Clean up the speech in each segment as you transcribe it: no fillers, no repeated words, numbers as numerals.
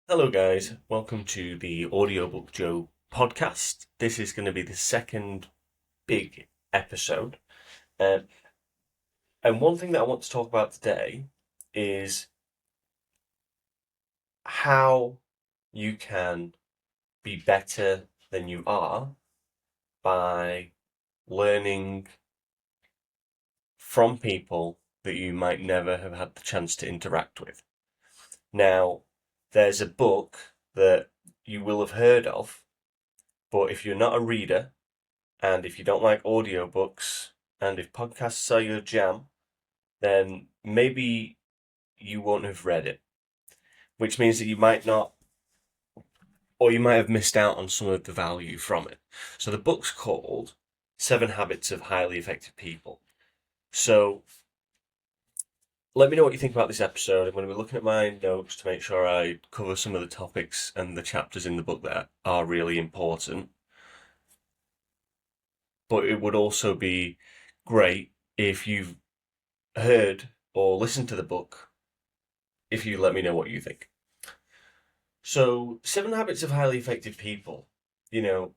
Hello, guys. Welcome to the Audiobook Joe podcast. This is going to be the second big episode. Uh, and one thing that I want to talk about today is how you can be better than you are by learning from people that you might never have had the chance to interact with. Now, there's a book that you will have heard of, but if you're not a reader, and if you don't like audiobooks, and if podcasts are your jam, then maybe you won't have read it, which means that you might not, or you might have missed out on some of the value from it. So the book's called Seven Habits of Highly Effective People. So let me know what you think about this episode. I'm going to be looking at my notes to make sure I cover some of the topics and the chapters in the book that are really important. But it would also be great if you've heard or listened to the book, if you let me know what you think. So, Seven Habits of Highly Effective People, you know,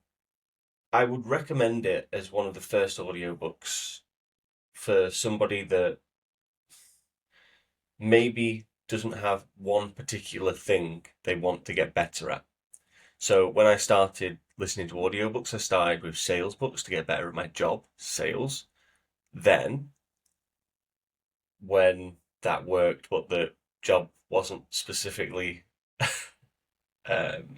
I would recommend it as one of the first audiobooks for somebody that maybe doesn't have one particular thing they want to get better at. So, when I started listening to audiobooks, I started with sales books to get better at my job, sales. Then, when that worked, but the job wasn't specifically um,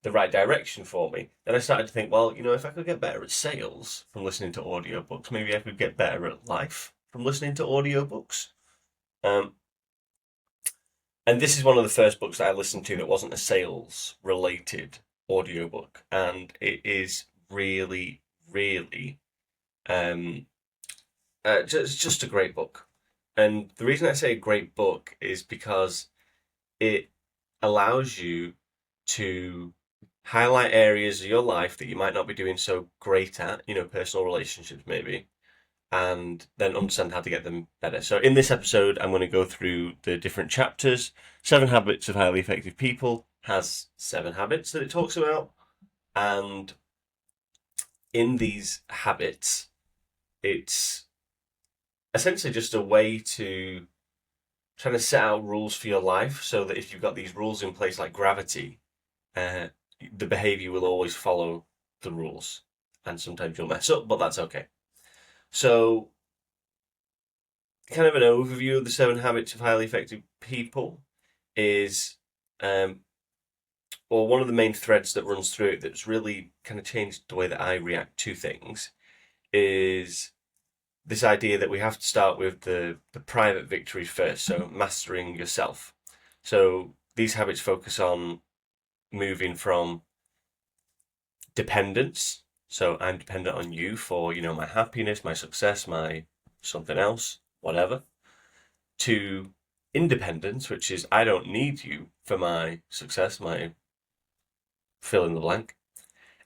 the right direction for me, then I started to think, well, if I could get better at sales from listening to audiobooks, maybe I could get better at life from listening to audiobooks. Um, and this is one of the first books that I listened to that wasn't a sales related audiobook. And it is really, really, um, just a great book. And the reason I say a great book is because it allows you to highlight areas of your life that you might not be doing so great at, personal relationships maybe, and then understand how to get them better. So in this episode, I'm going to go through the different chapters. Seven Habits of Highly Effective People has seven habits that it talks about, and in these habits, it's essentially just a way to trying to set out rules for your life so that if you've got these rules in place like gravity, uh, the behavior will always follow the rules. And sometimes you'll mess up, but that's okay. So, kind of an overview of the seven habits of highly effective people is, um, or one of the main threads that runs through it that's really kind of changed the way that I react to things is this idea that we have to start with the private victories first. So, mastering yourself. So, these habits focus on moving from dependence. So I'm dependent on you for, my happiness, my success, my something else, whatever, to independence, which is I don't need you for my success, my fill in the blank.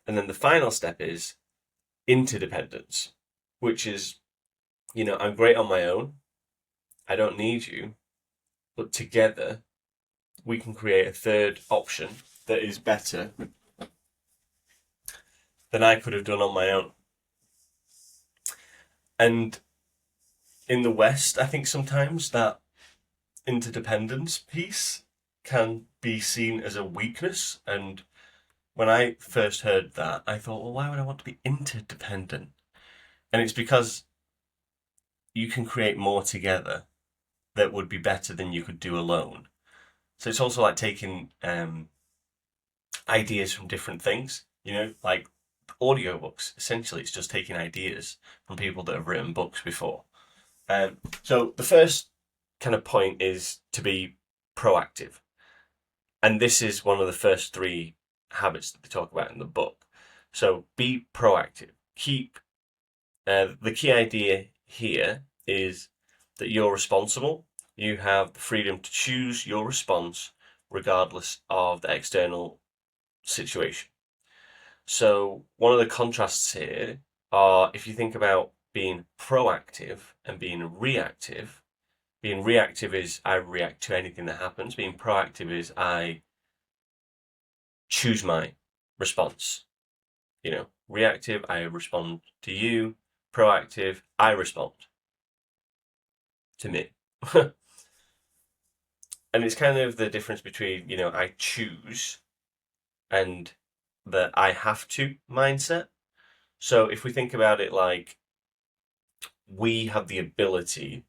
And then the final step is interdependence, which is, I'm great on my own. I don't need you. But together we can create a third option that is better than I could have done on my own. And in the West, I think sometimes that interdependence piece can be seen as a weakness. And when I first heard that, I thought, well, why would I want to be interdependent? And it's because you can create more together that would be better than you could do alone. So it's also like taking ideas from different things, like audiobooks. Essentially, it's just taking ideas from people that have written books before. So the first kind of point is to be proactive. And this is one of the first three habits that they talk about in the book. So be proactive. Keep the key idea here is that you're responsible. You have the freedom to choose your response regardless of the external situation. So one of the contrasts here are if you think about being proactive and being reactive, Being reactive is I react to anything that happens. Being proactive is I choose my response. Reactive, I respond to you. Proactive, I respond to me. And it's kind of the difference between, I choose and the I have to mindset. So if we think about it like we have the ability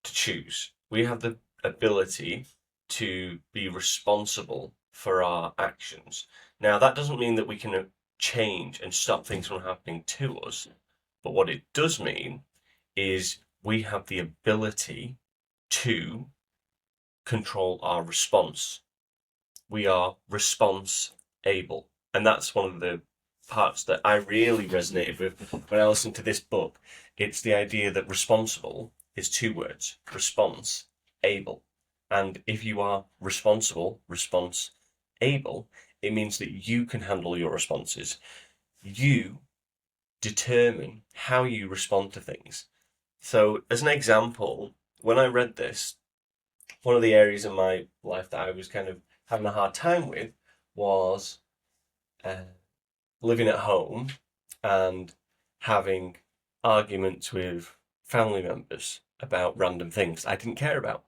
to choose, we have the ability to be responsible for our actions. Now, that doesn't mean that we can change and stop things from happening to us, but what it does mean is we have the ability to control our response. We are response able. And that's one of the parts that I really resonated with when I listened to this book. It's the idea that responsible is two words: response able. And if you are responsible, response able, it means that you can handle your responses. You determine how you respond to things. So, as an example, when I read this, one of the areas in my life that I was kind of having a hard time with was living at home and having arguments with family members about random things I didn't care about.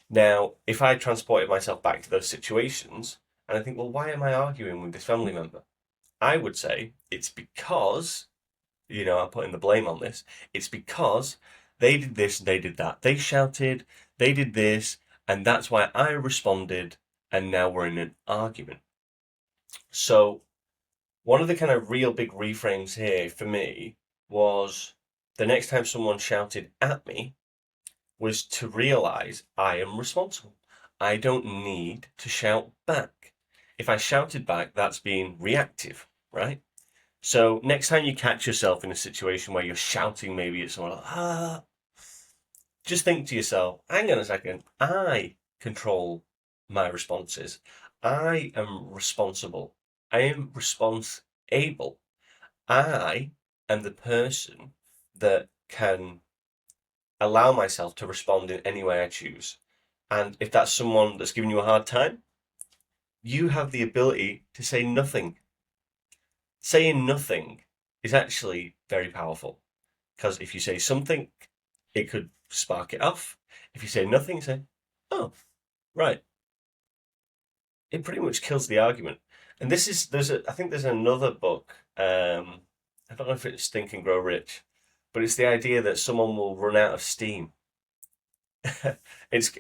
Now, if I transported myself back to those situations and I think, well, why am I arguing with this family member? I would say it's because, I'm putting the blame on this. It's because they did this and they did that. They shouted, they did this, and that's why I responded, and now we're in an argument. So, one of the kind of real big reframes here for me was the next time someone shouted at me was to realize I am responsible. I don't need to shout back. If I shouted back, that's being reactive, right? So next time you catch yourself in a situation where you're shouting maybe at someone, like, just think to yourself, hang on a second, I control my responses. I am responsible. I am response able. I am the person that can allow myself to respond in any way I choose. And if that's someone that's giving you a hard time, you have the ability to say nothing. Saying nothing is actually very powerful because if you say something, it could spark it off. If you say nothing, you say, oh, right. It pretty much kills the argument. And I think there's another book. I don't know if it's Think and Grow Rich, but it's the idea that someone will run out of steam. There's,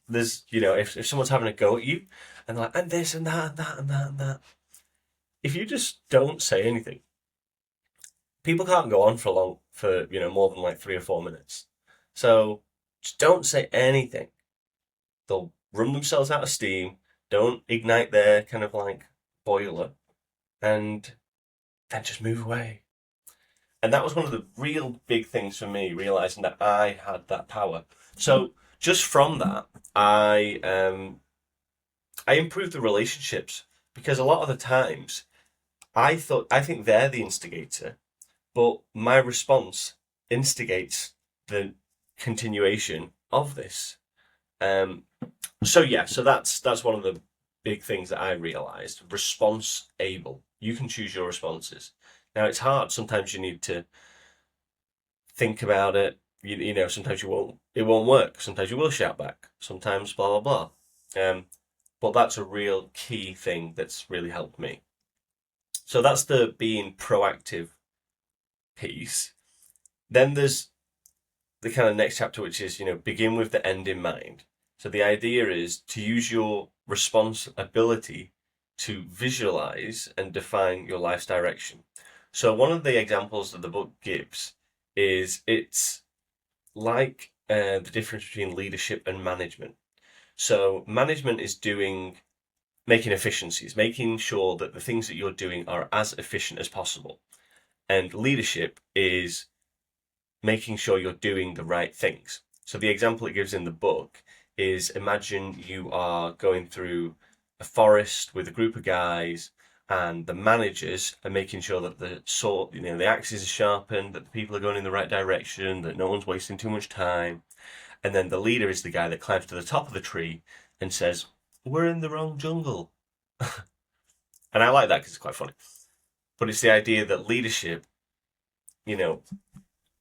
if someone's having a go at you and like, and this and that and that and that and that, if you just don't say anything, people can't go on for more than like 3 or 4 minutes. So just don't say anything. They'll run themselves out of steam. Don't ignite their kind of like boiler, and then just move away. And that was one of the real big things for me, realizing that I had that power. So just from that, I improved the relationships because a lot of the times I think they're the instigator, but my response instigates the continuation of this. Um, so that's one of the big things that I realized. Response able. You can choose your responses. Now it's hard. Sometimes you need to think about it. Sometimes it won't work. Sometimes you will shout back. Sometimes blah blah blah. But that's a real key thing that's really helped me. So that's the being proactive piece. Then there's the kind of next chapter, which is, begin with the end in mind. So the idea is to use your responsibility to visualize and define your life's direction. So one of the examples that the book gives is it's like the difference between leadership and management. So management is making efficiencies, making sure that the things that you're doing are as efficient as possible. And leadership is making sure you're doing the right things. So the example it gives in the book is imagine you are going through a forest with a group of guys and the managers are making sure that the axes are sharpened, that the people are going in the right direction, that no one's wasting too much time. And then the leader is the guy that climbs to the top of the tree and says, "We're in the wrong jungle." And I like that because it's quite funny. But it's the idea that leadership, you know,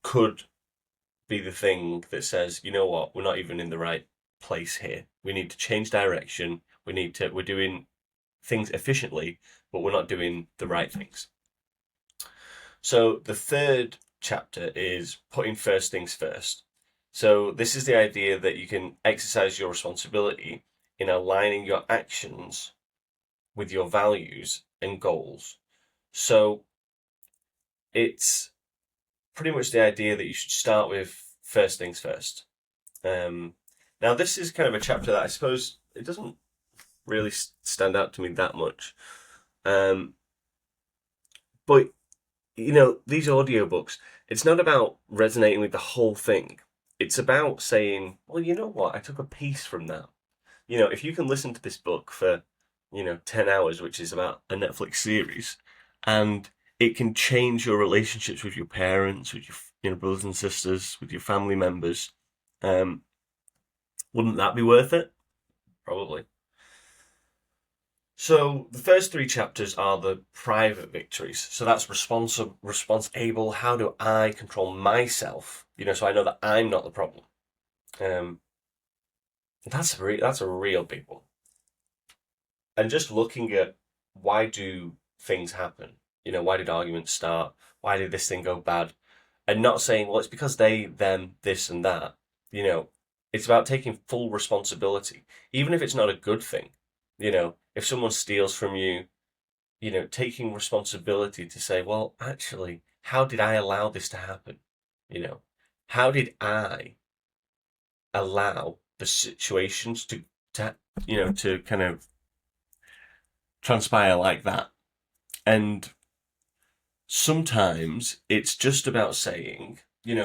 could be the thing that says, you know what, we're not even in the right place here. We need to change direction. We're doing things efficiently, but we're not doing the right things. So the third chapter is putting first things first. So this is the idea that you can exercise your responsibility in aligning your actions with your values and goals. So it's pretty much the idea that you should start with first things first. Now, this is kind of a chapter that I suppose it doesn't really stand out to me that much. But, these audiobooks, it's not about resonating with the whole thing. It's about saying, well, you know what? I took a piece from that. If you can listen to this book for, 10 hours, which is about a Netflix series, and it can change your relationships with your parents, with your brothers and sisters, with your family members, wouldn't that be worth it? Probably. So the first three chapters are the private victories. So that's responsible. How do I control myself? So I know that I'm not the problem. That's a real big one. And just looking at why do things happen? Why did arguments start? Why did this thing go bad? And not saying, well, it's because they, them, this and that. It's about taking full responsibility, even if it's not a good thing. If someone steals from you, taking responsibility to say, well, actually, how did I allow this to happen? How did I allow the situations to kind of transpire like that? And sometimes it's just about saying,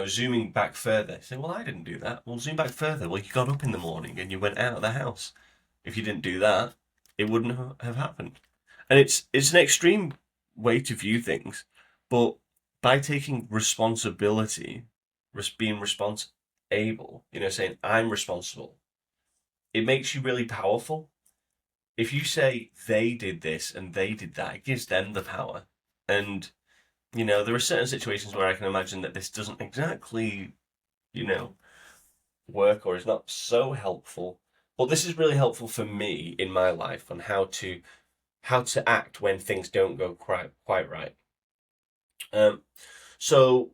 zooming back further. Say, well, I didn't do that. Well, zoom back further. Well, you got up in the morning and you went out of the house. If you didn't do that, it wouldn't have happened. And it's an extreme way to view things, but by taking responsibility, being responsible, saying I'm responsible, it makes you really powerful. If you say they did this and they did that, it gives them the power. And there are certain situations where I can imagine that this doesn't exactly, work or is not so helpful. But this is really helpful for me in my life on how to act when things don't go quite right. So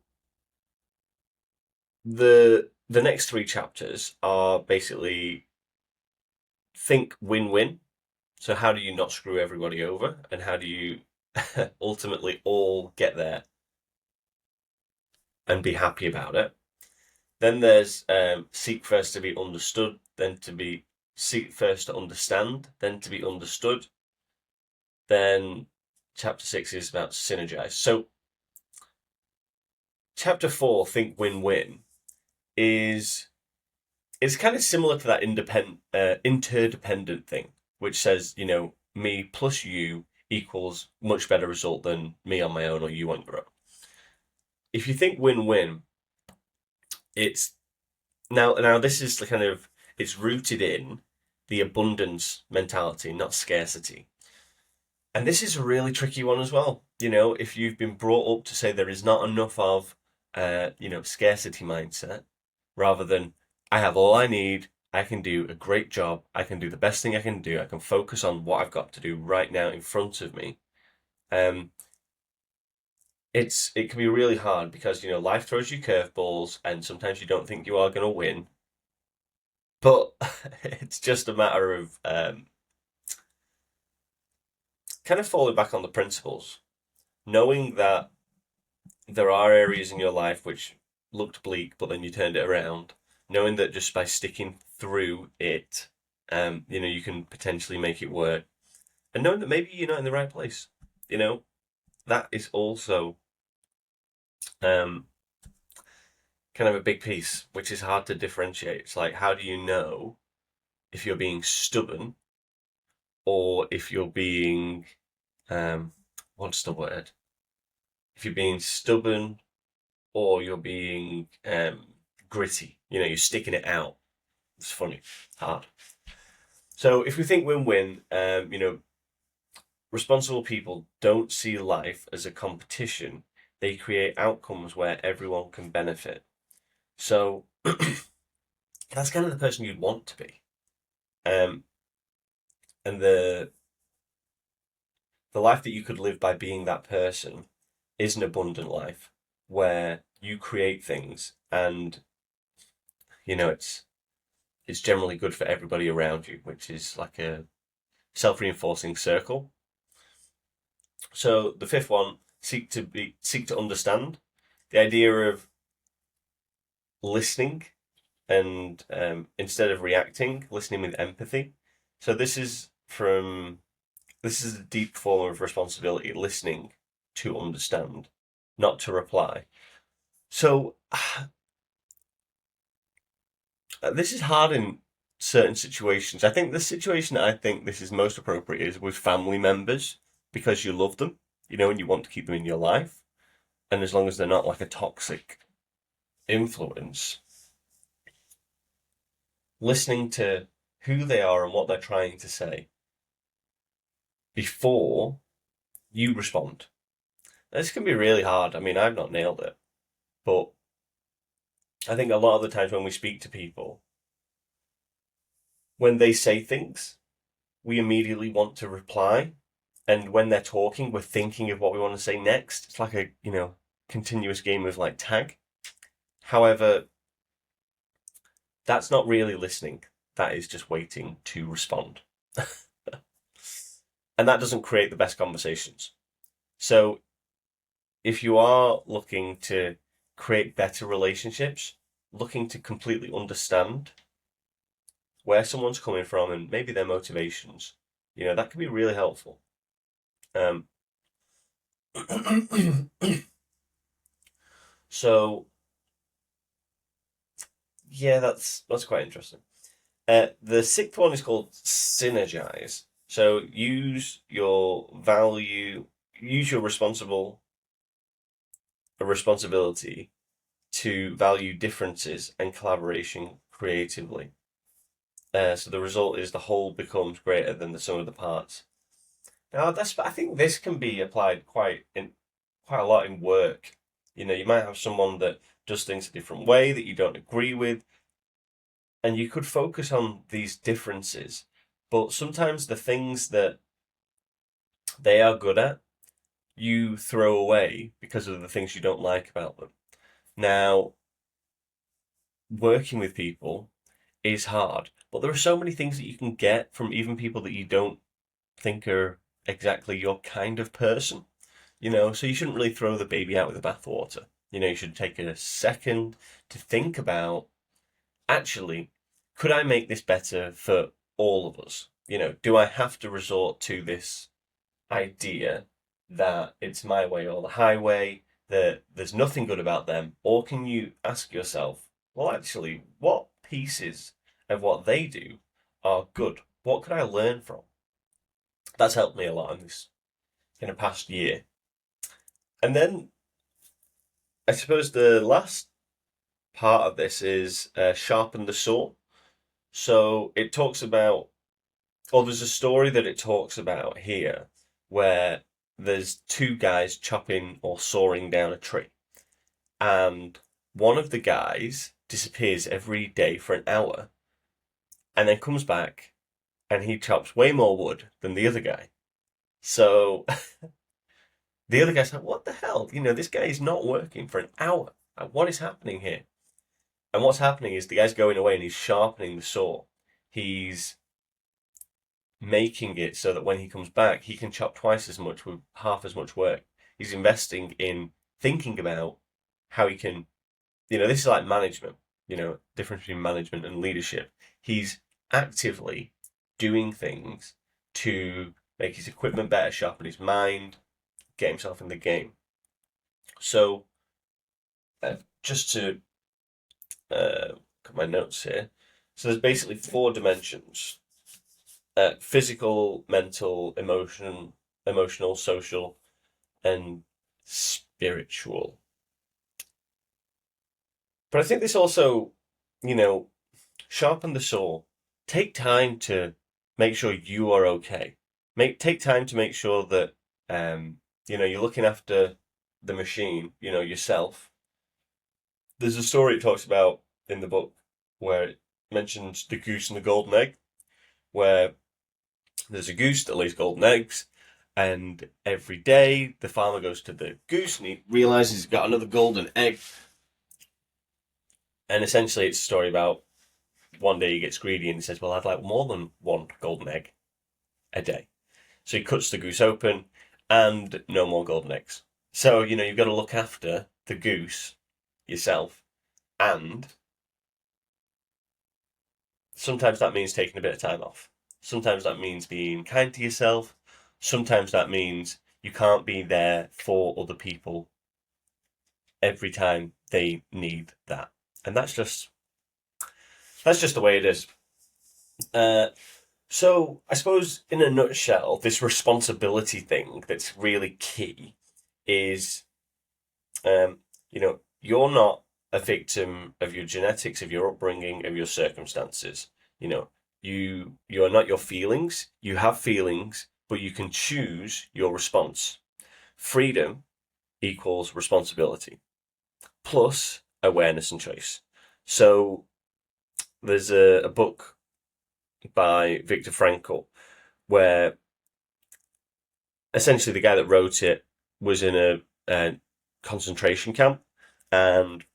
the next three chapters are basically think win-win. So how do you not screw everybody over, and how do you ultimately all get there and be happy about it? Then there's seek first to be understood, then seek first to understand, then to be understood. Then chapter 6 is about synergize. So chapter 4, think win-win, it's kind of similar to that interdependent thing, which says, me plus you equals much better result than me on my own or you on your own. If you think win-win, it's now this is the kind of, it's rooted in the abundance mentality, not scarcity. And this is a really tricky one as well. If you've been brought up to say there is not enough of, scarcity mindset, rather than I have all I need, I can do a great job, I can do the best thing I can do, I can focus on what I've got to do right now in front of me. It can be really hard because life throws you curveballs, and sometimes you don't think you are going to win. But it's just a matter of kind of falling back on the principles, knowing that there are areas in your life which looked bleak, but then you turned it around. Knowing that just by sticking through it, you can potentially make it work, and knowing that maybe you're not in the right place. That is also kind of a big piece, which is hard to differentiate. It's like, how do you know if you're being stubborn or if you're being, what's the word? If you're being stubborn or you're being gritty. You're sticking it out. It's funny, hard. So if we think win-win, responsible people don't see life as a competition. They create outcomes where everyone can benefit. So that's kind of the person you'd want to be. Um, and the life that you could live by being that person is an abundant life where you create things and it's generally good for everybody around you, which is like a self-reinforcing circle. So the fifth one, seek to understand. The idea of listening and instead of reacting, listening with empathy. So this is a deep form of responsibility, listening to understand, not to reply. So this is hard in certain situations. I think the situation that I think this is most appropriate is with family members because you love them, and you want to keep them in your life. And as long as they're not like a toxic influence, listening to who they are and what they're trying to say before you respond. This can be really hard. I mean, I've not nailed it, but I think a lot of the times when we speak to people, when they say things, we immediately want to reply. And when they're talking, we're thinking of what we want to say next. It's like a, continuous game of like tag. However, that's not really listening. That is just waiting to respond. And that doesn't create the best conversations. So if you are looking to create better relationships, looking to completely understand where someone's coming from and maybe their motivations, that can be really helpful. So yeah, that's quite interesting. The sixth one is called synergize. So use your responsibility to value differences and collaboration creatively. So the result is the whole becomes greater than the sum of the parts. Now, I think this can be applied quite a lot in work. You might have someone that does things a different way that you don't agree with, and you could focus on these differences. But sometimes the things that they are good at, you throw away because of the things you don't like about them. Now, working with people is hard, but there are so many things that you can get from even people that you don't think are exactly your kind of person. So you shouldn't really throw the baby out with the bathwater. You should take a second to think about, actually, could I make this better for all of us? Do I have to resort to this idea that it's my way or the highway, that there's nothing good about them? Or can you ask yourself, well, actually, what pieces of what they do are good? What could I learn from? That's helped me a lot in the past year. And then I suppose the last part of this is sharpen the saw. So it talks about, or there's a story that it talks about here where there's two guys chopping or sawing down a tree. And one of the guys disappears every day for an hour and then comes back and he chops way more wood than the other guy. So the other guy's like, what the hell? This guy is not working for an hour. What is happening here? And what's happening is the guy's going away and he's sharpening the saw. He's making it so that when he comes back, he can chop twice as much with half as much work. He's investing in thinking about how he can, this is like management, difference between management and leadership. He's actively doing things to make his equipment better, sharpen his mind, get himself in the game. So, just to got my notes here. So there's basically 4 dimensions: physical, mental, emotional, social, and spiritual. But I think this also, you know, sharpen the saw. Take time to make sure you are okay. Take time to make sure that you're looking after the machine, yourself. There's a story it talks about in the book where it mentions the goose and the golden egg, where there's a goose that lays golden eggs, and every day the farmer goes to the goose and he realizes he's got another golden egg. And essentially, it's a story about one day he gets greedy and he says, "Well, I'd like more than one golden egg a day." So he cuts the goose open and no more golden eggs. So, you've got to look after the goose yourself. And sometimes that means taking a bit of time off. Sometimes that means being kind to yourself. Sometimes that means you can't be there for other people every time they need that. And that's just the way it is. So I suppose in a nutshell, this responsibility thing that's really key is, you're not a victim of your genetics, of your upbringing, of your circumstances. You are not your feelings. You have feelings, but you can choose your response. Freedom equals responsibility, plus awareness and choice. So there's a book by Viktor Frankl where essentially the guy that wrote it was in a concentration camp, and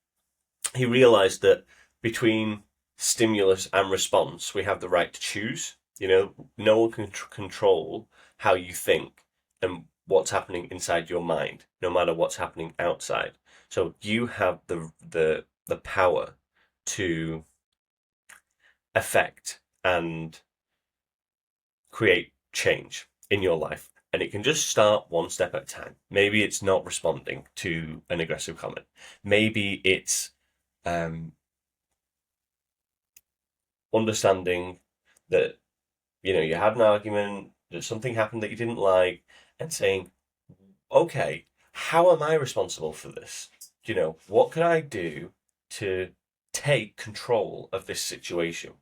he realized that between stimulus and response, we have the right to choose. No one can control how you think and what's happening inside your mind, no matter what's happening outside. So you have the power to affect and create change in your life. And it can just start one step at a time. Maybe it's not responding to an aggressive comment. Maybe it's understanding that, you had an argument, that something happened that you didn't like, and saying, okay, how am I responsible for this? What can I do to take control of this situation?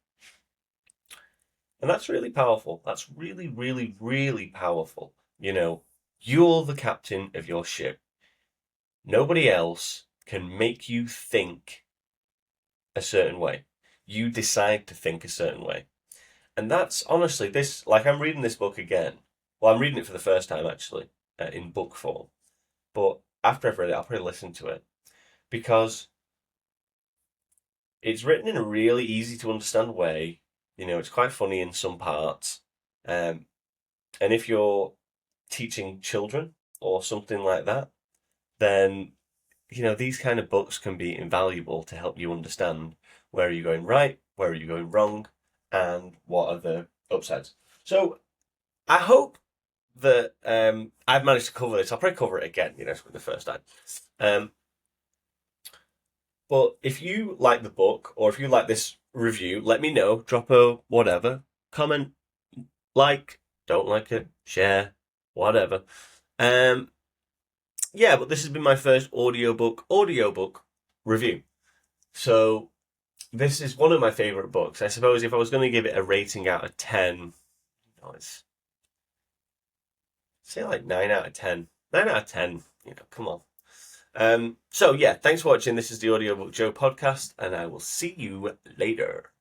And that's really powerful. That's really, really, really powerful. You're the captain of your ship. Nobody else can make you think a certain way. You decide to think a certain way. And that's honestly I'm reading this book again. Well, I'm reading it for the first time actually, in book form. But after I've read it, I'll probably listen to it because it's written in a really easy to understand way. It's quite funny in some parts. And if you're teaching children or something like that, then, these kind of books can be invaluable to help you understand where are you going right, where are you going wrong, and what are the upsides. So I hope that I've managed to cover this. I'll probably cover it again, for the first time. But if you like the book or if you like this review, let me know. Drop a whatever, comment, don't like it, share, whatever. Yeah, but this has been my first audiobook review. So this is one of my favorite books. I suppose if I was going to give it a rating out of 10, it's say like 9 out of 10. 9 out of 10, come on. So yeah, thanks for watching. This is the Audiobook Joe podcast, and I will see you later.